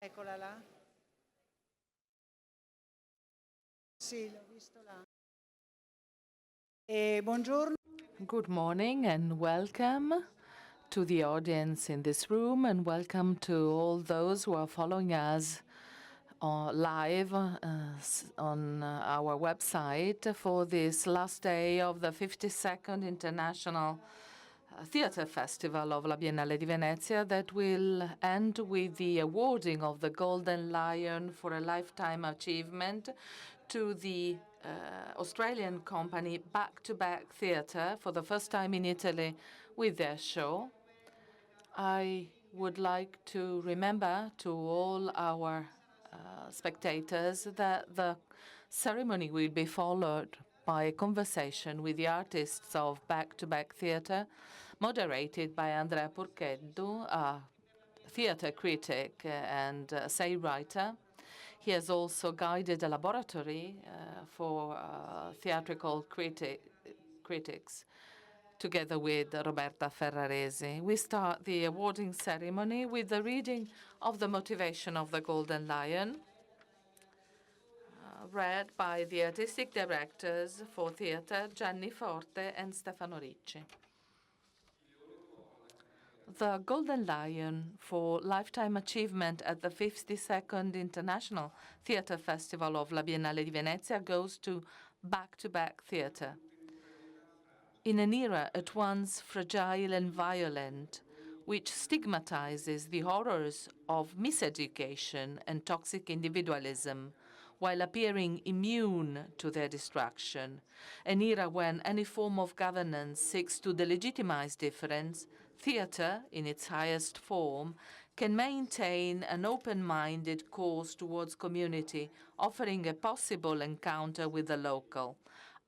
Eccola là. Sì, l'ho visto là. Buongiorno. Good morning and welcome to the audience in this room, and welcome to all those who are following us live on our website for this last day of the 52nd International Theatre Festival of La Biennale di Venezia, that will end with the awarding of the Golden Lion for a Lifetime Achievement to the Australian company Back-to-Back Theatre for the first time in Italy with their show. I would like to remember to all our spectators that the ceremony will be followed by a conversation with the artists of Back-to-Back Theatre, moderated by Andrea Porcheddu, a theatre critic and essay writer. He has also guided a laboratory for theatrical critics, together with Roberta Ferraresi. We start the awarding ceremony with the reading of the motivation of the Golden Lion, read by the artistic directors for theatre Gianni Forte and Stefano Ricci. The Golden Lion for Lifetime Achievement at the 52nd International Theatre Festival of La Biennale di Venezia goes to Back-to-Back Theatre. In an era at once fragile and violent, which stigmatizes the horrors of miseducation and toxic individualism, while appearing immune to their destruction, an era when any form of governance seeks to delegitimize difference, theatre, in its highest form, can maintain an open-minded course towards community, offering a possible encounter with the local.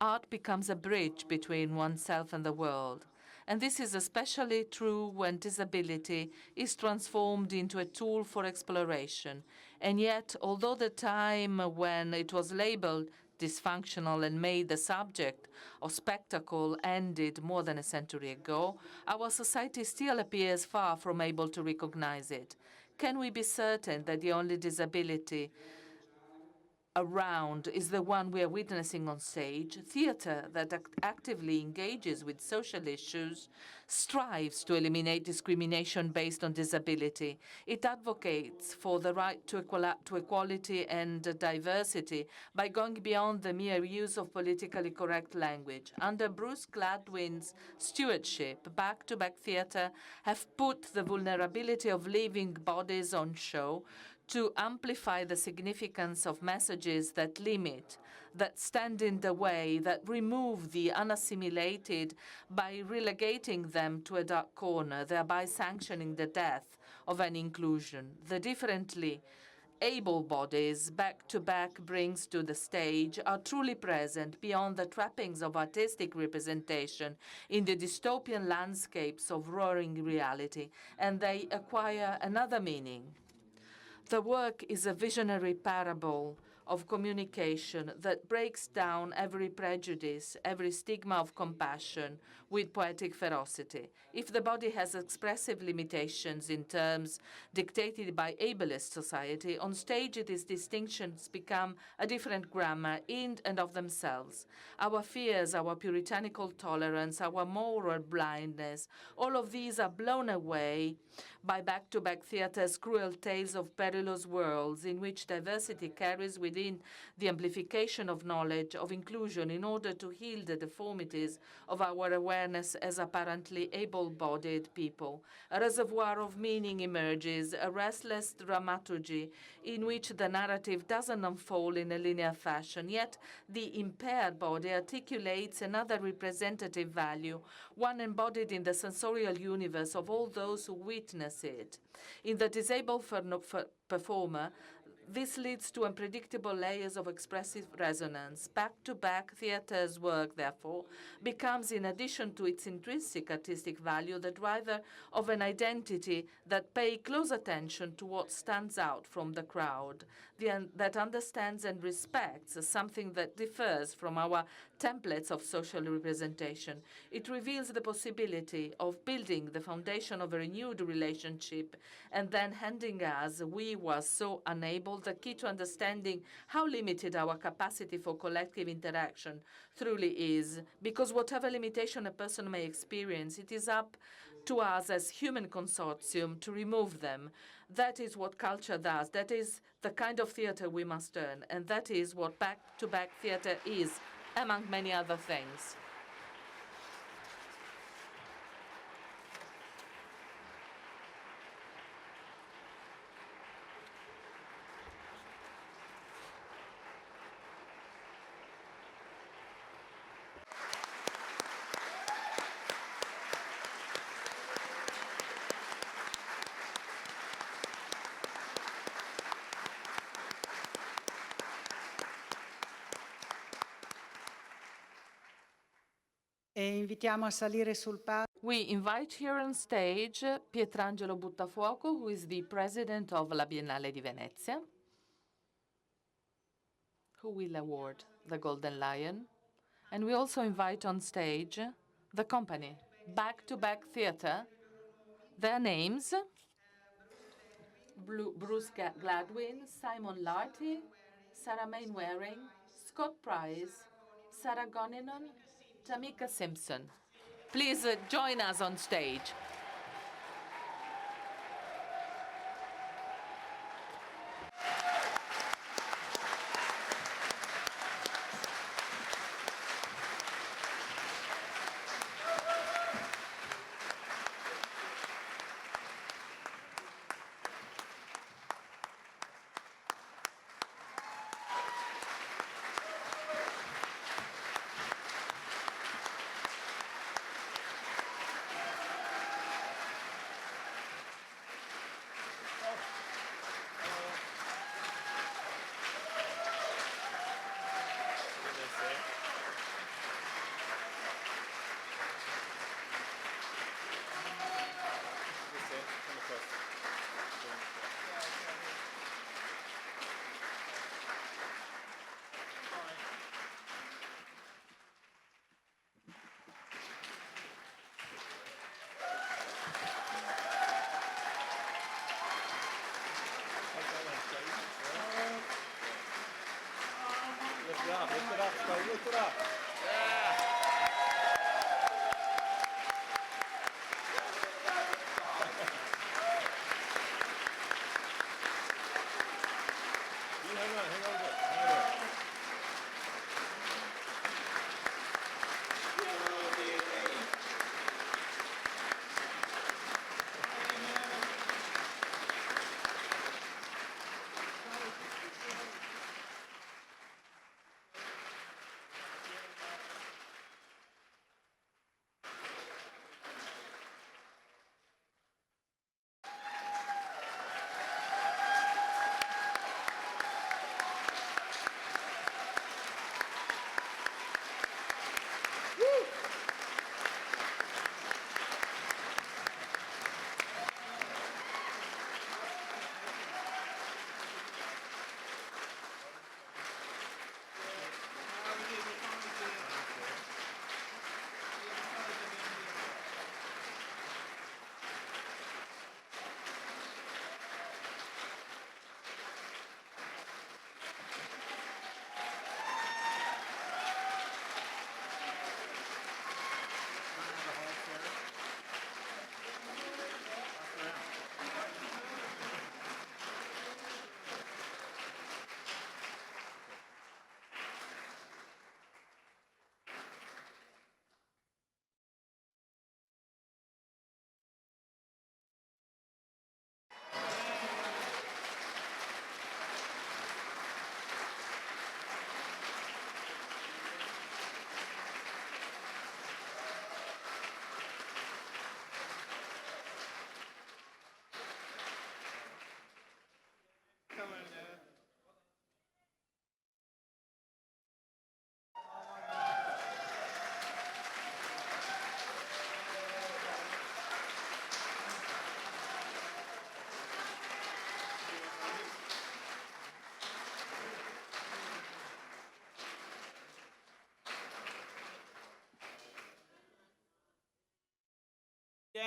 Art becomes a bridge between oneself and the world. And this is especially true when disability is transformed into a tool for exploration. And yet, although the time when it was labeled dysfunctional and made the subject of spectacle ended more than a century ago, our society still appears far from able to recognize it. Can we be certain that the only disability around is the one we are witnessing on stage? Theatre that actively engages with social issues strives to eliminate discrimination based on disability. It advocates for the right to equality and diversity by going beyond the mere use of politically correct language. Under Bruce Gladwin's stewardship, Back-to-Back Theatre have put the vulnerability of living bodies on show to amplify the significance of messages that limit, that stand in the way, that remove the unassimilated by relegating them to a dark corner, thereby sanctioning the death of an inclusion. The differently able bodies Back-to-Back brings to the stage are truly present beyond the trappings of artistic representation in the dystopian landscapes of roaring reality, and they acquire another meaning. The work is a visionary parable of communication that breaks down every prejudice, every stigma of compassion with poetic ferocity. If the body has expressive limitations in terms dictated by ableist society, on stage these distinctions become a different grammar in and of themselves. Our fears, our puritanical tolerance, our moral blindness, all of these are blown away by Back-to-Back Theatre's cruel tales of perilous worlds in which diversity carries within the amplification of knowledge, of inclusion, in order to heal the deformities of our awareness as apparently able-bodied people. A reservoir of meaning emerges, a restless dramaturgy in which the narrative doesn't unfold in a linear fashion, yet the impaired body articulates another representative value, one embodied in the sensorial universe of all those who witness it. In the disabled performer, this leads to unpredictable layers of expressive resonance. Back-to-Back Theatre's work, therefore, becomes, in addition to its intrinsic artistic value, the driver of an identity that pays close attention to what stands out from the crowd, that understands and respects something that differs from our templates of social representation. It reveals the possibility of building the foundation of a renewed relationship and then handing us, we were so unable, the key to understanding how limited our capacity for collective interaction truly is. Because whatever limitation a person may experience, it is up to us as human consortium to remove them. That is what culture does. That is the kind of theater we must earn. And that is what back-to-back theater is, among many other things. E invitiamo a salire sul palco. We invite here on stage Pietrangelo Buttafuoco, who is the president of La Biennale di Venezia, who will award the Golden Lion. And we also invite on stage the company, Back-to-Back Theatre. Their names, Bruce Gladwin, Simon Larty, Sarah Mainwaring, Scott Price, Sarah Goninon, Tamika Simpson. Please join us on stage.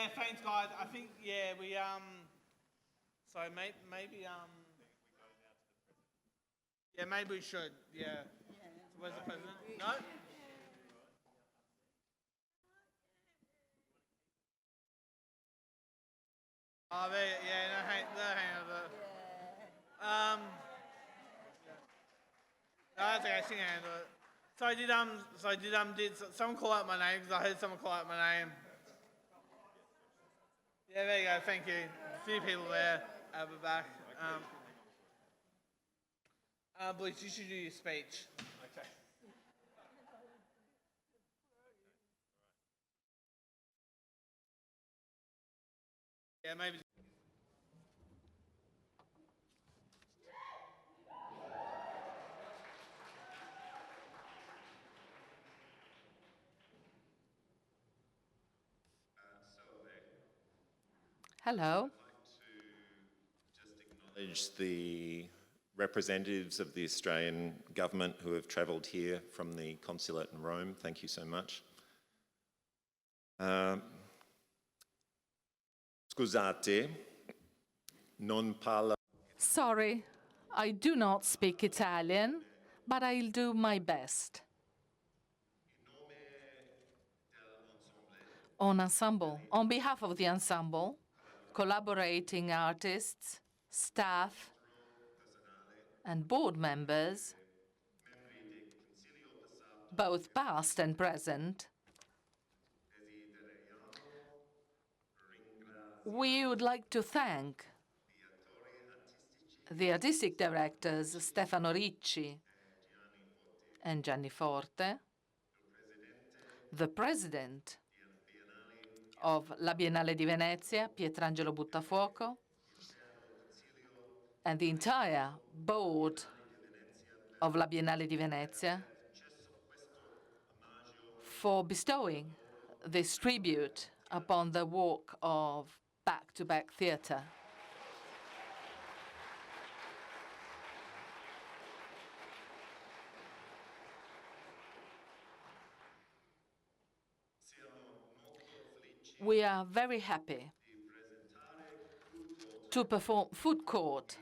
Yeah, thanks, guys. I think we So maybe Yeah, maybe we should. Yeah. So where's the president? No. Oh, hang over. No, that's okay. She can handle it. Did someone call out my name? Because I heard someone call out my name. Yeah, there you go. Thank you. A few people there at the back. Bruce, you should do your speech. Okay. Yeah, maybe. Hello. Acknowledge the representatives of the Australian government who have travelled here from the consulate in Rome. Thank you so much. Scusate, non parlo. Sorry, I do not speak Italian, but I'll do my best. On behalf of the ensemble, collaborating artists, staff, and board members, both past and present, we would like to thank the artistic directors Stefano Ricci and Gianni Forte, the president of La Biennale di Venezia, Pietrangelo Buttafuoco, and the entire board of La Biennale di Venezia for bestowing this tribute upon the work of back-to-back theatre. We are very happy to perform Food Court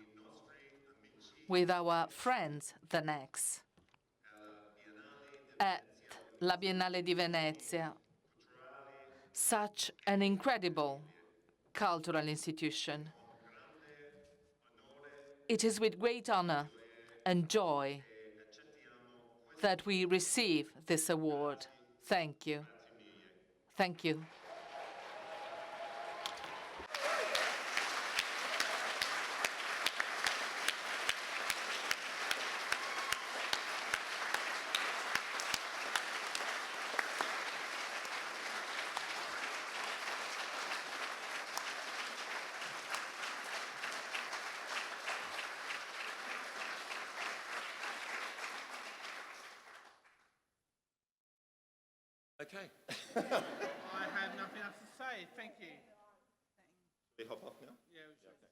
with our friends, the Next, at La Biennale di Venezia, such an incredible cultural institution. It is with great honor and joy that we receive this award. Thank you. Thank you. Okay. I have nothing else to say. Thank you. We hop off now? Yeah, we should.